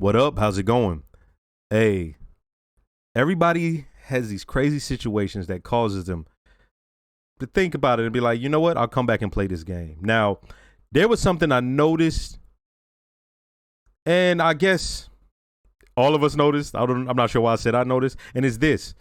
What up? How's it going? Hey, everybody has these crazy situations that causes them to think about it and be like, you know what? I'll come back and play this game. Now, there was something I noticed, and I guess all of us noticed. I'm not sure why I said I noticed, and it's this.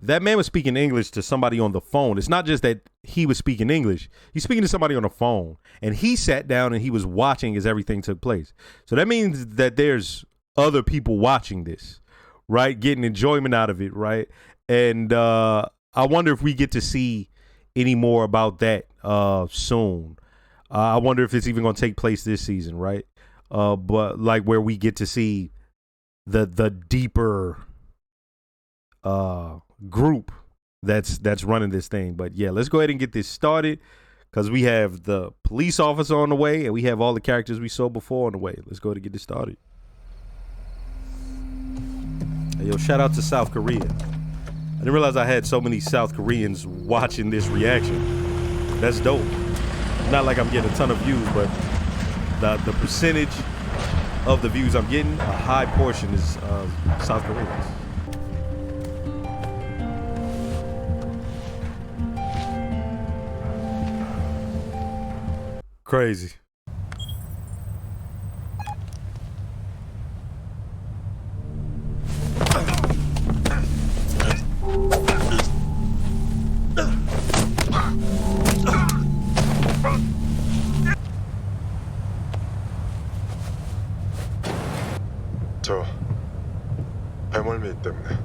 That man was speaking English to somebody on the phone. It's not just that he was speaking English. He's speaking to somebody on the phone, and he sat down and he was watching as everything took place. So that means that there's other people watching this, right? Getting enjoyment out of it, right? And I wonder if we get to see any more about that soon. I wonder if it's even going to take place this season, right? But like where we get to see the deeper group that's running this thing. But yeah, let's go ahead and get this started because we have the police officer on the way and we have all the characters we saw before on the way. Let's go ahead and get this started. Hey, yo, shout out to South Korea. I didn't realize I had so many South Koreans watching this reaction. That's dope. Not like I'm getting a ton of views, but the percentage of the views I'm getting, a high portion is South Koreans. Crazy. 저 배멀미 때문에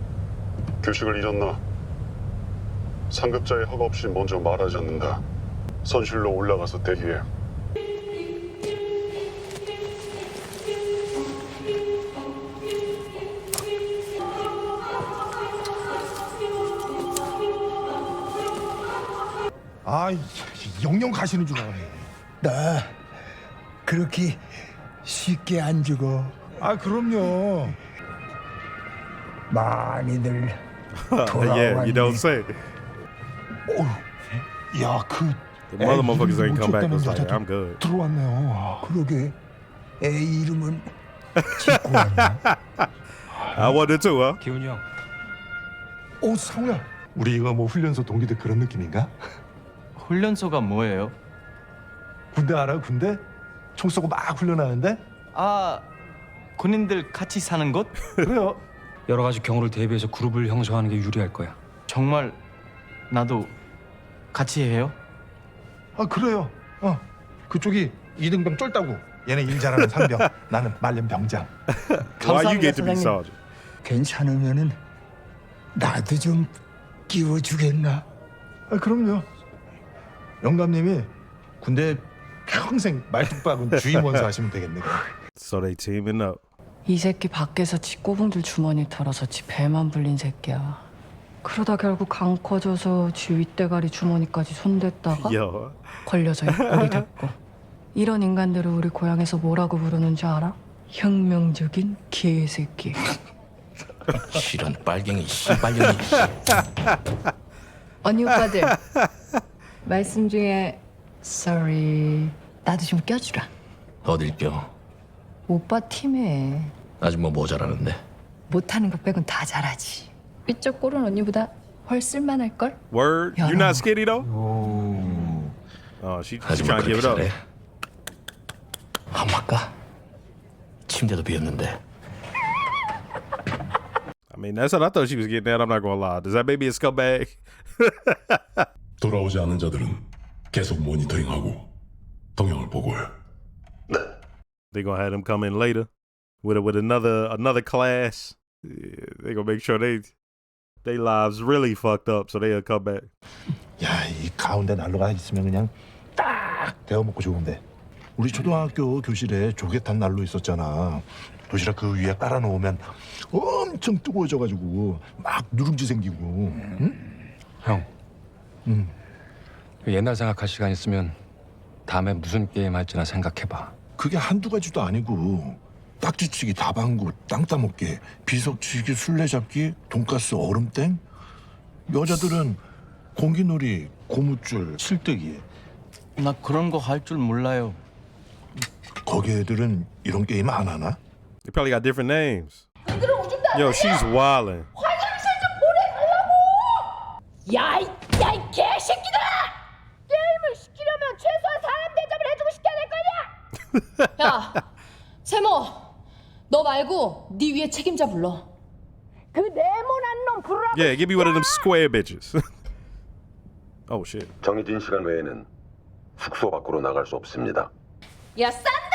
규칙을 잊었나? 상급자의 허가 없이 먼저 말하지 않는다. 선실로 올라가서 대기해. 아, 영영 가시는 줄 알아요. 나 그렇게 쉽게 안 죽어. 아, 그럼요. 많이들 Yeah, you don't say. 야, 그 The mother motherfuckers ain't come back. 못 Was like, 줬다는 I'm good. 들어왔네요. 그러게 애 이름은 짓고 왔냐? I wanted to, huh? 기훈이 형, 상우야. 우리 이거 뭐 훈련소 동기들 그런 느낌인가? 훈련소가 뭐예요? 군대 알아? 군대? 총 쏘고 막 훈련하는데? 아, 군인들 같이 사는 곳? 그래요. 여러 가지 경우를 대비해서 그룹을 형성하는 게 유리할 거야. 정말 나도 같이 해요? 아, 그래요. 그쪽이 이등병 쫄다고. 얘네 일 잘하는 상병. 나는 말년 병장. Why you get to be 사장님. sergeant? 괜찮으면은 나도 좀 끼워주겠나? 아, 그럼요. 영감님이 군대 평생 말뚝박은 주임원사 하시면 되겠네. So they teaming up. 이 새끼 밖에서 지 꼬붕들 주머니 털어서 지 배만 불린 새끼야. 그러다 결국 강 커져서 지 윗대가리 주머니까지 손댔다가 Yo. 걸려서 입꼬리 됐고. 이런 인간들을 우리 고향에서 뭐라고 부르는 줄 알아? 혁명적인 개새끼. 실은 빨갱이 씨발년이. 언니 오빠들 말씀 중에 sorry 나도 좀 껴주라. 어딜 껴? 오빠 팀에 아직 뭐 모자라는데. 못하는 것 빼곤 다 잘하지. 삐쩍 꼴은 언니보다 훨 쓸만할걸? Word? You not skinny though? Oh, she 하지만 trying to give it up. 그렇게 잘해. 한 바까? 침대도 비었는데. I mean, that's what I thought she was getting at. I'm not gonna lie. Does that make me a scumbag? 돌아오지 않은 자들은 계속 모니터링하고 동향을 보고해. They gonna have them come in later with another class. Yeah, they gonna make sure they lives really fucked up, so they'll come back. 야, 이 가운데 난로가 있으면 그냥 딱 데워 먹고 좋은데. 우리 초등학교 교실에 조개탄 난로 있었잖아. 도시락 그 위에 깔아놓으면 엄청 뜨거워져가지고 막 누룽지 생기고. 응? 형, 옛날 생각할 시간 있으면 다음에 무슨 게임 할지나 생각해봐. 그게 한두 가지도 아니고 딱지치기, 다방구, 땅 따먹기, 비석치기, 술래잡기, 돈가스, 얼음땡. 여자들은 공기놀이, 고무줄, 실뜨기. 나 그런 거 할 줄 몰라요. 거기 애들은 이런 게임 안 하나? They probably got different names. Yo, she's wildin'. 야, 이 개새끼들아! 게임을 시키려면 최소한 사람 대접을 해주고 시켜야 될 거 아니야! 야, 세모, 너 말고 네 위에 책임자 불러. 그 네모난 놈 부르라고. Yeah, give me one of them square bitches. Oh shit. 정해진 시간 외에는 숙소 밖으로 나갈 수 없습니다. 야, 싼다!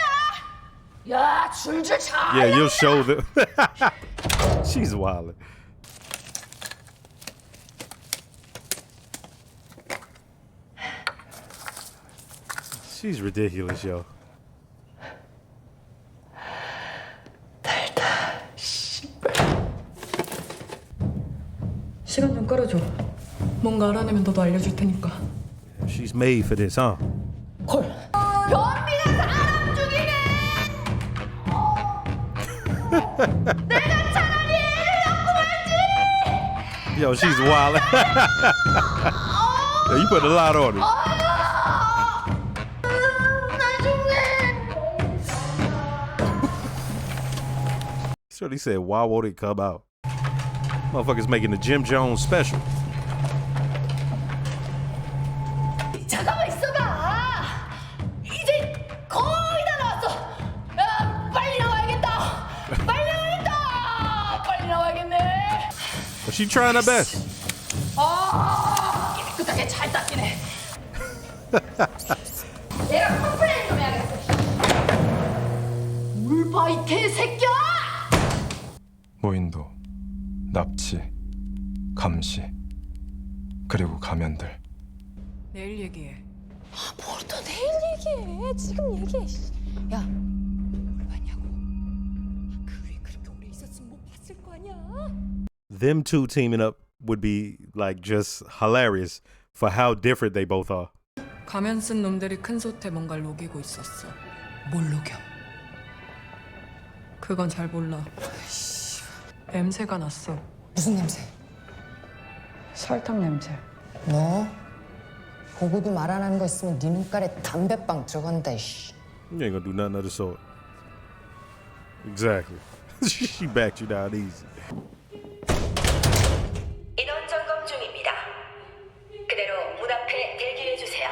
야, 줄줄 잘. Yeah, you'll show them. She's wildin'. She's ridiculous, yo. 시간 좀 끌어줘. 뭔가 알아내면 너도 알려줄 테니까. She's made for this, huh? 콜. 변비가 사람 죽이네. 내가 차라리 애를 Yo, she's wildin'. Yo, you put a lot on it. So he said, why won't it come out? Motherfuckers making the Jim Jones special. 잠깐만 있어봐. 이제 거의 다 나왔어. 야, 빨리 나와야겠다. 빨리 나와야겠다. 빨리 나와야겠네. But she trying her best. 아, 깨끗하게 잘 닦이네. 내가 컴플레인 좀 해야겠어. 물 봐, 이 개새끼야! 무인도, 납치, 감시, 그리고 가면들. 내일 얘기해. 뭘 또 내일 얘기해. 지금 얘기해. 야, 뭘 봤냐고. 그 위에 그렇게 오래 있었으면 못 봤을 거 아니야. Them two teaming up would be like just hilarious for how different they both are. 가면 쓴 놈들이 큰 솥에 뭔가를 녹이고 있었어. 뭘 녹여? 그건 잘 몰라. 냄새가 났어. 무슨 냄새? 설탕 냄새. 너 보급이 말 안 하는 거 있으면 네 눈깔에 담배빵 들어간다. 씨. You ain't gonna do nothing of the sort. Exactly. She backed you down easy. 인원 점검 중입니다. 그대로 문 앞에 대기해 주세요.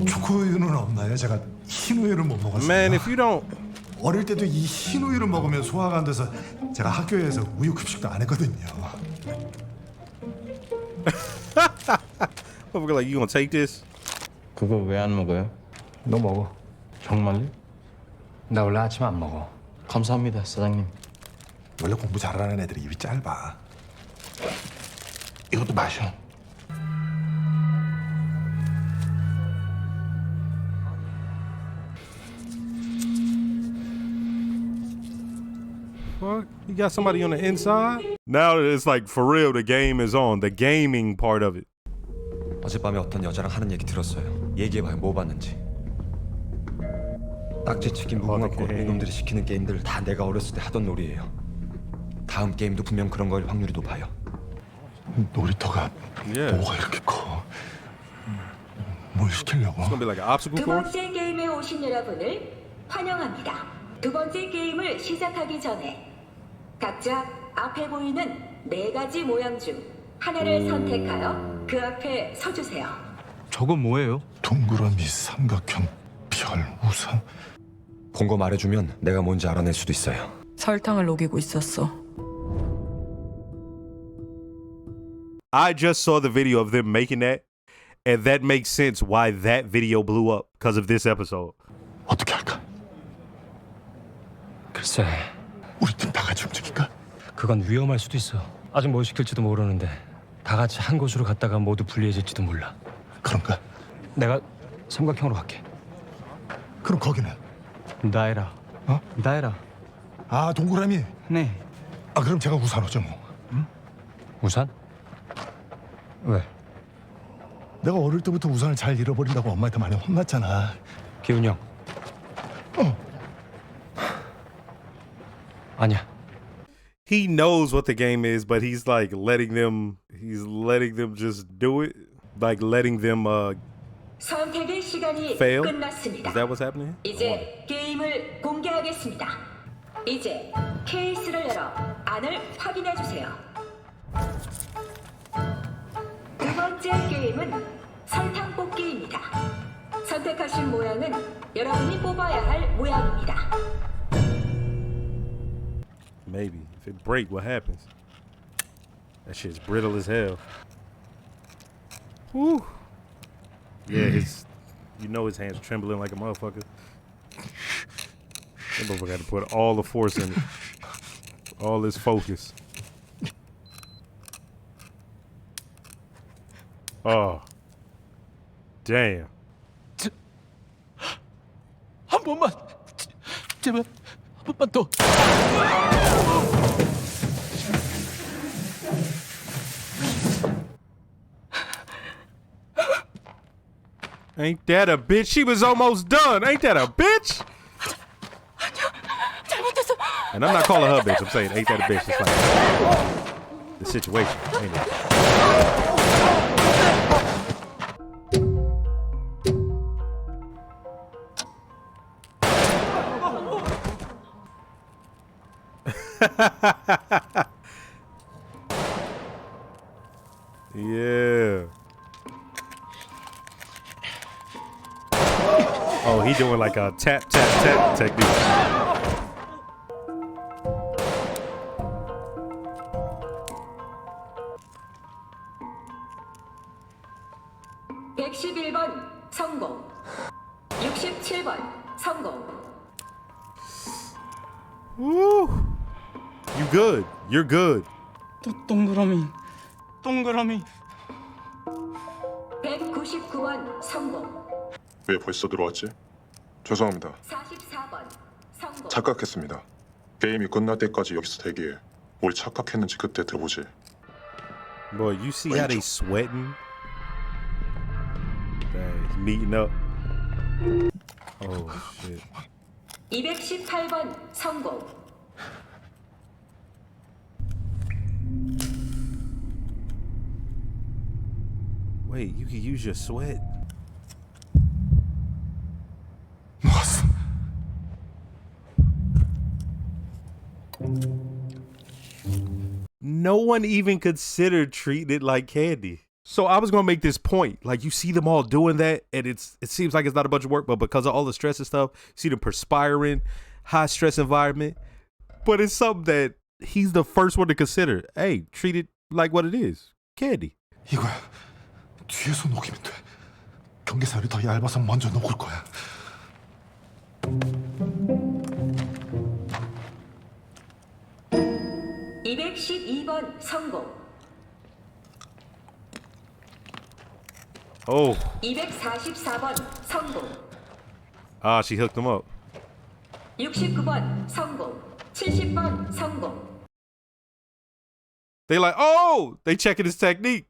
초코우유는 없나요? 제가 흰 우유를 못 먹었어요. Man, if you don't, 어릴 때도 이 흰 우유를 먹으면 소화가 안 돼서 제가 학교에서 우유 급식도 안 했거든요. motherfucker, like you gonna take this? 그거 왜 안 먹어요? 너 먹어. 정말요? 나 원래 아침 안 먹어. 감사합니다, 사장님. 원래 공부 잘하는 애들이 입이 짧아. 이것도 마셔. Fuck, you got somebody on the inside? Now that it's like for real, the game is on. The gaming part of it. 어젯밤에 어떤 여자랑 하는 얘기 들었어요. 얘기해봐요. 뭐 봤는지. 딱지치기 무궁화꽃 오케이. 이놈들이 시키는 게임들 다 내가 어렸을 때 하던 놀이예요. 다음 게임도 분명 그런 걸 확률이 높아요. 놀이터가 Yeah. 뭐가 이렇게 커? 뭘 시키려고? It's gonna be like an obstacle 두 course? 번째 게임에 오신 여러분을 환영합니다. 두 번째 게임을 시작하기 전에 각자 앞에 보이는 네 가지 모양 중 하나를 선택하여 그 앞에 서주세요. 저건 뭐예요? 동그라미, 삼각형, 별, 우산. 본 거 말해주면 내가 뭔지 알아낼 수도 있어요. 설탕을 녹이고 있었어. I just saw the video of them making that, and that makes sense why that video blew up because of this episode. 어떻게 할까? 글쎄, 우리 팀 다 같이 움직일까? 그건 위험할 수도 있어. 아직 뭘 시킬지도 모르는데 다 같이 한 곳으로 갔다가 모두 불리해질지도 몰라. 그런가? 내가 삼각형으로 갈게. 그럼 거기는? 나에라. 어? 나에라. 아, 동그라미. 네. 아, 그럼 제가 우산 오죠 뭐. 우산? 왜? 내가 어릴 때부터 우산을 잘 잃어버린다고 엄마한테 많이 혼났잖아. 기훈이 형. 아니야. He knows what the game is, but he's like letting them just do it, like letting them 선택의 시간이 Fail? 끝났습니다. Is that what's happening? 이제 게임을 공개하겠습니다. 이제 케이스를 열어 안을 확인해 주세요. 두 번째 게임은 설탕 뽑기입니다. 선택하신 모양은 여러분이 뽑아야 할 모양입니다. Maybe. If it break, what happens? That shit's brittle as hell. Woo. Yeah, you know his hands trembling like a motherfucker. That motherfucker had to put all the force in it. All his focus. Oh. Damn. 한 번만 제발 한 번만 더. Ain't that a bitch? She was almost done. Ain't that a bitch? And I'm not calling her bitch. I'm saying ain't that a bitch? It's like the situation. Ain't it? Yeah. Oh, he doing like a tap, tap, tap technique. (111번) 성공. 67번 성공. Woo. You good. You're good. 동그라미. 199번 성공. 왜 벌써 들어왔지? 죄송합니다. 44번 성공. 착각했습니다. 게임이 끝날 때까지 여기서 대기해. 뭘 착각했는지 그때 들어보지. Boy, you see how they sweating? Dang, meeting up. Oh shit. 218번 성공. Wait, you can use your sweat? No one even considered treating it like candy. So I was gonna make this point. Like, you see them all doing that, and it seems like it's not a bunch of work, but because of all the stress and stuff, you see them perspiring, high stress environment. But it's something that he's the first one to consider. Hey, treat it like what it is. Candy. 이거야. 뒤에서 녹이면 돼. 경계살이 더 얇아서 먼저 녹을 거야. (212번) 성공. Oh. 244번 성공. Ah, she hooked him up. 69번 성공. 70번 성공. They like, oh, they checking his technique.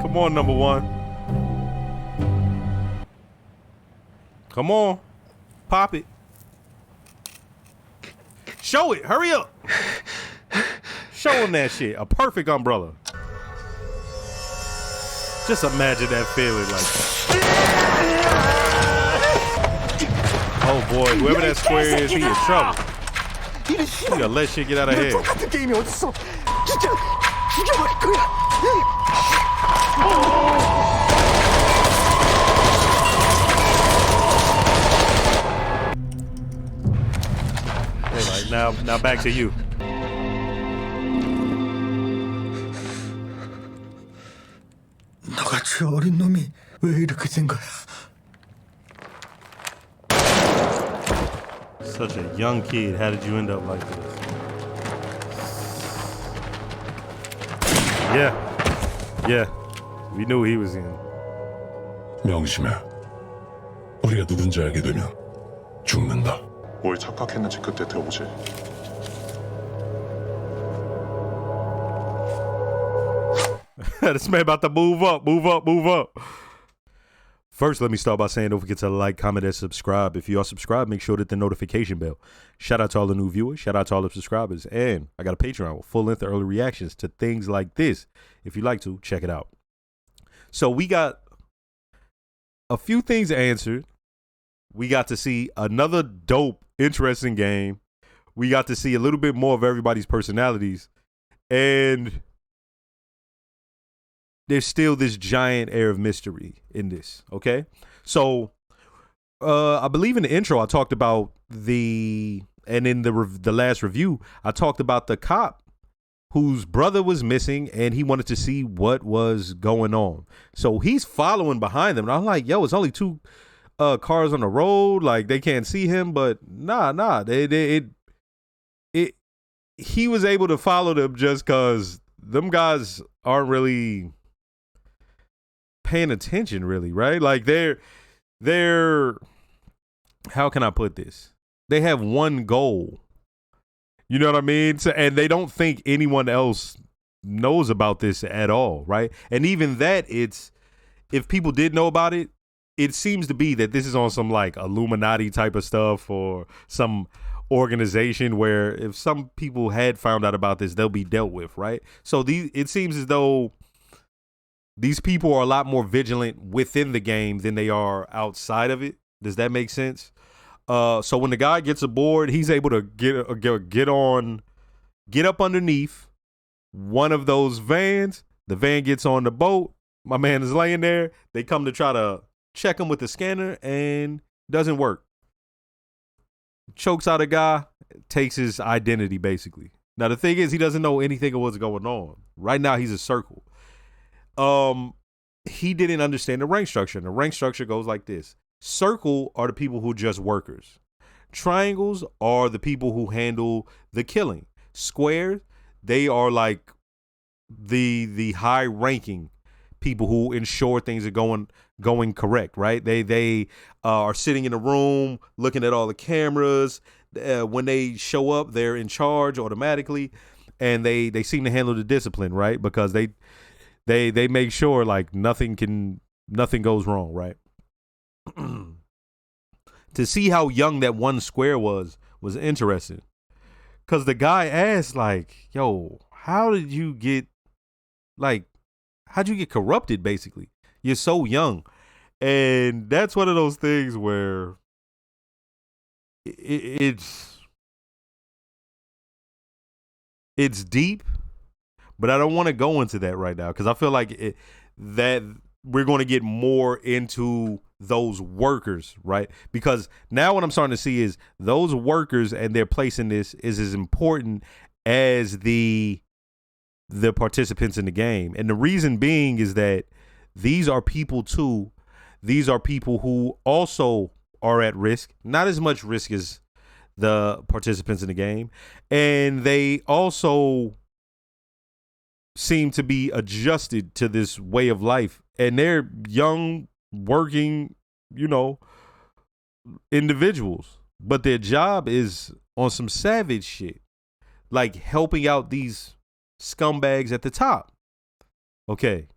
Come on, number one. Come on. Pop it. Show it. Hurry up. Show him that shit. A perfect umbrella. Just imagine that feeling like. Oh boy, whoever that square is, he in trouble. He gonna let shit get out of hand. 똑같은 게임이 어딨어? 진짜 죽여버릴 거야. Now back to you. 너같이 어린 놈이 왜 이렇게 된 거야? Such a young kid. How did you end up like this? Yeah. We knew he was in. 명심해. 우리가 누군지 알게 되면 죽는다. 뭘 착각했는지 그때 들어보지. This man about to move up. First, let me start by saying don't forget to like, comment, and subscribe. If you are subscribed, make sure to hit the notification bell. Shout out to all the new viewers. Shout out to all the subscribers. And I got a Patreon with full-length early reactions to things like this. If you'd like to, check it out. So we got a few things answered. We got to see another dope, interesting game. We got to see a little bit more of everybody's personalities. And there's still this giant air of mystery in this, okay? So I believe in the intro I talked about and in the last review, I talked about the cop whose brother was missing and he wanted to see what was going on. So he's following behind them. And I'm like, yo, it's only two cars on the road. Like, they can't see him, but nah. He was able to follow them just because them guys aren't really paying attention, really, right? Like they're how can I put this? They have one goal. You know what I mean? So, and they don't think anyone else knows about this at all, right? And even that, if people did know about it, it seems to be that this is on some like Illuminati type of stuff or some organization where if some people had found out about this, they'll be dealt with, right? So it seems as though these people are a lot more vigilant within the game than they are outside of it. Does that make sense? So when the guy gets aboard, he's able to get up underneath one of those vans. The van gets on the boat. My man is laying there. They come to try to check him with the scanner and doesn't work. Chokes out a guy, takes his identity basically. Now the thing is, he doesn't know anything of what's going on. Right now he's a circle. He didn't understand the rank structure. And the rank structure goes like this. Circle are the people who are just workers. Triangles are the people who handle the killing. Squares, they are like the high ranking people who ensure things are going correct, right? They are sitting in a room looking at all the cameras. When they show up, they're in charge automatically, and they seem to handle the discipline, right? Because they make sure like nothing goes wrong, right? To see how young that one square was interesting, because the guy asked like, yo, how'd you get corrupted? Basically, you're so young. And that's one of those things where it's deep, but I don't want to go into that right now because I feel like that we're going to get more into those workers, right? Because now what I'm starting to see is those workers and their place in this is as important as the participants in the game. And the reason being is that these are people too. These are people who also are at risk, not as much risk as the participants in the game. And they also seem to be adjusted to this way of life. And they're young, working, individuals. But their job is on some savage shit, like helping out these scumbags at the top. Okay.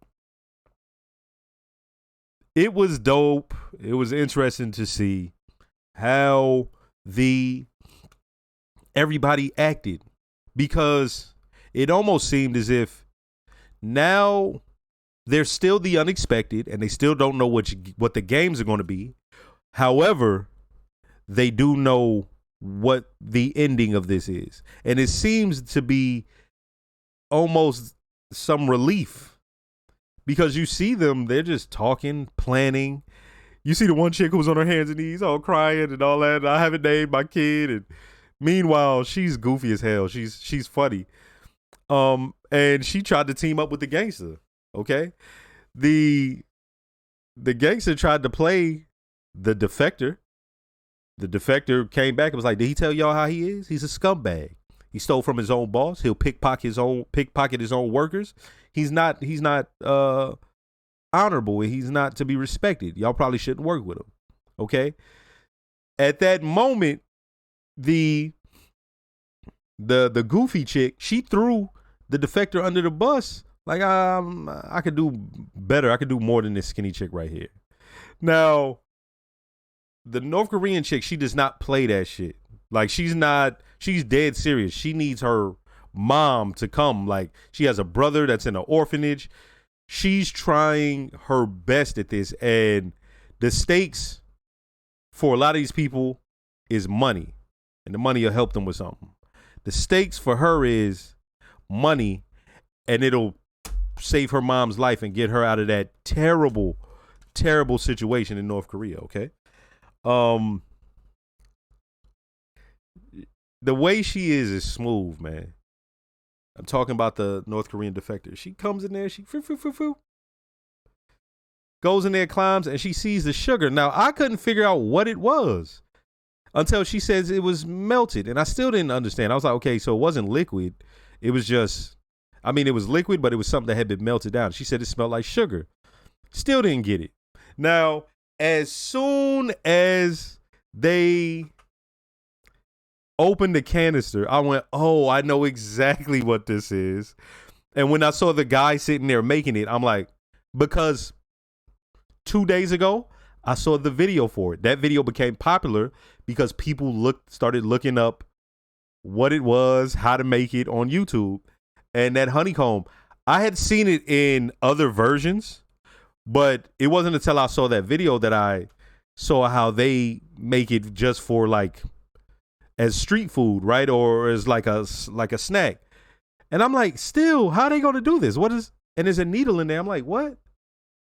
It was dope. It was interesting to see how everybody acted, because it almost seemed as if now there's still the unexpected and they still don't know what the games are going to be. However, they do know what the ending of this is. And it seems to be almost some relief, because you see them, they're just talking, planning. You see the one chick who's on her hands and knees, all crying and all that. I haven't named my kid. And meanwhile, she's goofy as hell. She's funny. And she tried to team up with the gangster. Okay. The gangster tried to play the defector. The defector came back and was like, did he tell y'all how he is? He's a scumbag. He stole from his own boss. He'll pickpocket his own workers. He's not honorable. He's not to be respected. Y'all probably shouldn't work with him. Okay. At that moment, the goofy chick, she threw the defector under the bus. Like, I could do better. I could do more than this skinny chick right here. Now, the North Korean chick, she does not play that shit. Like, she's dead serious. She needs her mom to come. Like, she has a brother that's in an orphanage. She's trying her best at this. And the stakes for a lot of these people is money. And the money will help them with something. The stakes for her is money. And it'll save her mom's life and get her out of that terrible, terrible situation in North Korea, okay? The way she is smooth, man. I'm talking about the North Korean defector. She comes in there, she goes in there, climbs, and she sees the sugar. Now, I couldn't figure out what it was until she says it was melted, and I still didn't understand. I was like, okay, so it wasn't liquid. It was just, I mean, it was liquid, but it was something that had been melted down. She said it smelled like sugar. Still didn't get it. Now, as soon as they opened the canister, I went, oh, I know exactly what this is. And when I saw the guy sitting there making it, I'm like, because 2 days ago, I saw the video for it. That video became popular because people started looking up what it was, how to make it on YouTube. And that honeycomb, I had seen it in other versions, but it wasn't until I saw that video that I saw how they make it just for like as street food, right? Or as like a snack. And I'm like, still, how are they going to do this? And there's a needle in there. I'm like, what?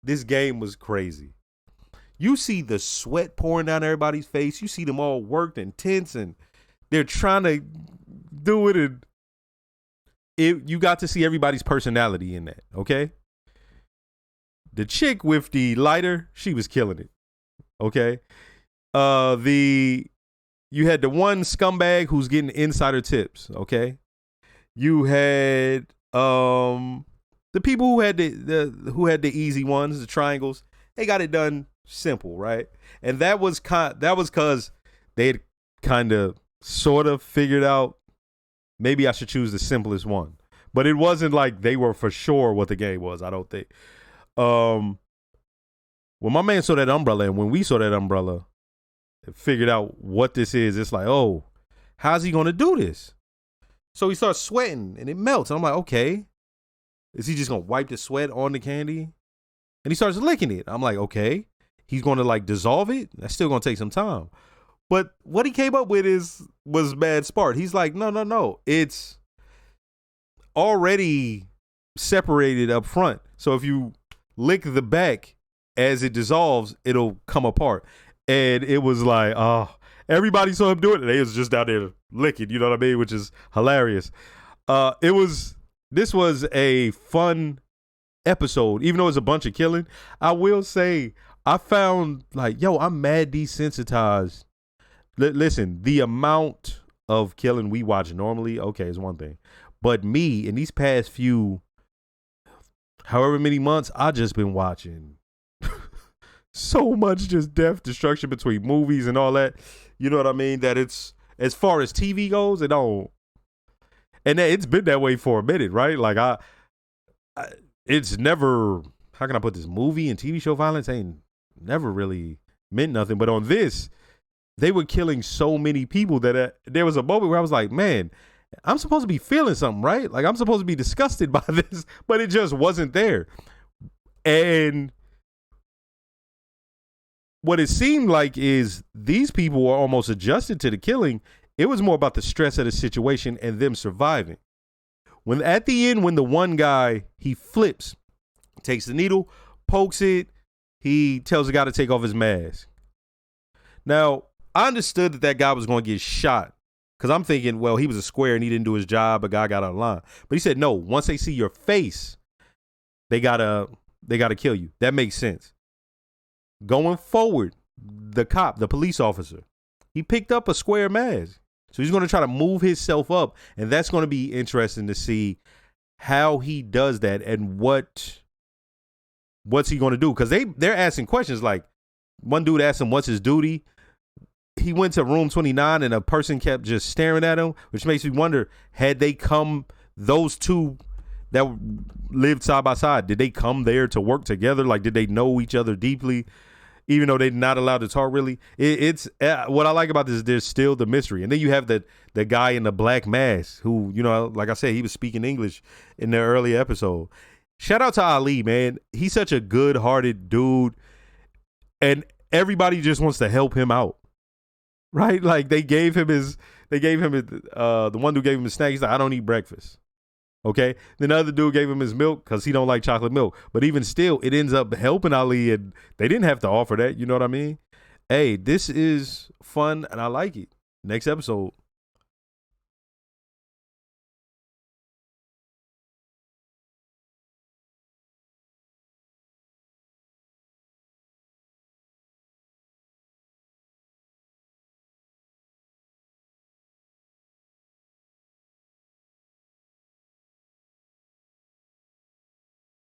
This game was crazy. You see the sweat pouring down everybody's face. You see them all worked and tense, and they're trying to do it. And you got to see everybody's personality in that, okay? The chick with the lighter, she was killing it, okay? You had the one scumbag who's getting insider tips, okay? You had the people who had the easy ones, the triangles. They got it done simple, right? And that was because they had kind of sort of figured out maybe I should choose the simplest one. But it wasn't like they were for sure what the game was, I don't think. When my man saw that umbrella, and when we saw that umbrella, figured out what this is, it's like, oh, how's he gonna do this? So he starts sweating and it melts. And I'm like, okay, is he just gonna wipe the sweat on the candy? And he starts licking it. I'm like, okay, he's gonna like dissolve it. That's still gonna take some time. But what he came up with was mad smart. He's like, no, it's already separated up front. So if you lick the back as it dissolves, it'll come apart. And it was like, oh, everybody saw him do it, and they was just down there licking, you know what I mean? Which is hilarious. This was a fun episode, even though it's a bunch of killing. I will say, I found like, yo, I'm mad desensitized. Listen, the amount of killing we watch normally, okay, is one thing. But me, in these past few, however many months, I just been watching so much just death, destruction between movies and all that. You know what I mean? That it's, as far as TV goes, it don't. And it's been that way for a minute, right? Like it's never, how can I put this? Movie and TV show violence ain't never really meant nothing. But on this, they were killing so many people that there was a moment where I was like, man, I'm supposed to be feeling something, right? Like I'm supposed to be disgusted by this, but it just wasn't there. And what it seemed like is these people were almost adjusted to the killing. It was more about the stress of the situation and them surviving. When at the end, when the one guy, he flips, takes the needle, pokes it, he tells the guy to take off his mask. Now, I understood that guy was going to get shot because I'm thinking, well, he was a square and he didn't do his job. A guy got out of line. But he said, no, once they see your face, they gotta kill you. That makes sense. Going forward, the cop, the police officer, he picked up a square mask. So he's going to try to move himself up. And that's going to be interesting to see how he does that and what's he going to do. Because they're asking questions like, one dude asked him, what's his duty? He went to room 29 and a person kept just staring at him, which makes me wonder, had they come, those two that lived side by side, did they come there to work together? Like, did they know each other deeply? even though they're not allowed to talk really. It's what I like about this is there's still the mystery. And then you have the guy in the black mask who, you know, like I said, he was speaking English in the early episode. Shout out to Ali, man. He's such a good-hearted dude. And everybody just wants to help him out. Right? Like the one dude gave him his snack. He's like, I don't eat breakfast. Okay. Then the other dude gave him his milk because he don't like chocolate milk. But even still, it ends up helping Ali, and they didn't have to offer that. You know what I mean? Hey, this is fun and I like it. Next episode.